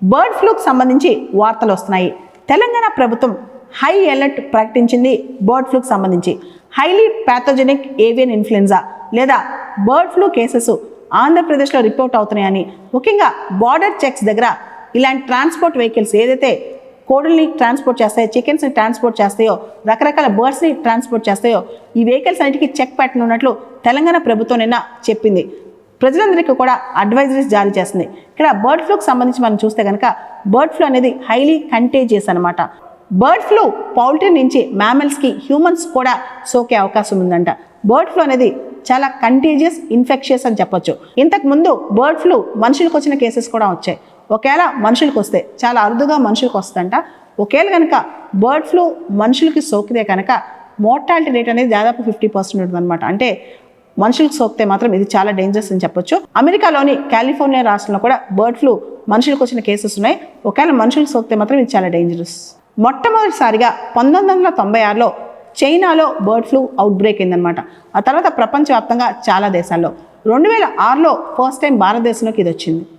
Bird ఫ్లూకి సంబంధించి వార్తలు వస్తున్నాయి. తెలంగాణ ప్రభుత్వం హై అలర్ట్ ప్రకటించింది బర్డ్ ఫ్లూకి సంబంధించి. హైలీ ప్యాథోజెనిక్ ఏవియన్ ఇన్ఫ్లుయెంజా లేదా బర్డ్ ఫ్లూ కేసెస్ ఆంధ్రప్రదేశ్లో రిపోర్ట్ అవుతున్నాయని, ముఖ్యంగా బార్డర్ చెక్స్ దగ్గర ఇలాంటి ట్రాన్స్పోర్ట్ వెహికల్స్ ఏదైతే కోడుల్ని ట్రాన్స్పోర్ట్ చేస్తాయో, చికెన్స్ని ట్రాన్స్పోర్ట్ చేస్తాయో, రకరకాల బర్డ్స్ని ట్రాన్స్పోర్ట్ చేస్తాయో ఈ వెహికల్స్ అన్నిటికీ చెక్ పెట్టనున్నట్లు తెలంగాణ ప్రభుత్వం నిన్న చెప్పింది. ప్రజలందరికీ కూడా అడ్వైజరీస్ జారీ చేస్తుంది. ఇక్కడ బర్డ్ ఫ్లూకి సంబంధించి మనం చూస్తే కనుక బర్డ్ ఫ్లూ అనేది హైలీ కంటేజియస్ అనమాట. బర్డ్ ఫ్లూ పౌల్ట్రీ నుంచి మ్యామల్స్కి, హ్యూమన్స్ కూడా సోకే అవకాశం ఉందంట. బర్డ్ ఫ్లూ అనేది చాలా కంటేజియస్, ఇన్ఫెక్షియస్ అని చెప్పొచ్చు. ఇంతకుముందు బర్డ్ ఫ్లూ మనుషులకు వచ్చిన కేసెస్ కూడా వచ్చాయి. ఒకవేళ మనుషులకు వస్తే, చాలా అరుదుగా మనుషులకు వస్తుందంట. ఒకవేళ కనుక బర్డ్ ఫ్లూ మనుషులకి సోకితే కనుక మోర్టాలిటీ రేట్ అనేది దాదాపు 50% ఉంటుంది అనమాట. అంటే మనుషులకు సోకితే మాత్రం ఇది చాలా డేంజరస్ అని చెప్పొచ్చు. అమెరికాలోని కాలిఫోర్నియా రాష్ట్రంలో కూడా బర్డ్ ఫ్లూ మనుషులకు వచ్చిన కేసెస్ ఉన్నాయి. ఒకవేళ మనుషులకు సోకితే మాత్రం ఇది చాలా డేంజరస్. మొట్టమొదటిసారిగా 1996లో చైనాలో బర్డ్ ఫ్లూ అవుట్ బ్రేక్ అయిందనమాట. ఆ తర్వాత ప్రపంచవ్యాప్తంగా చాలా దేశాల్లో 2006లో ఫస్ట్ టైం భారతదేశంలోకి ఇది వచ్చింది.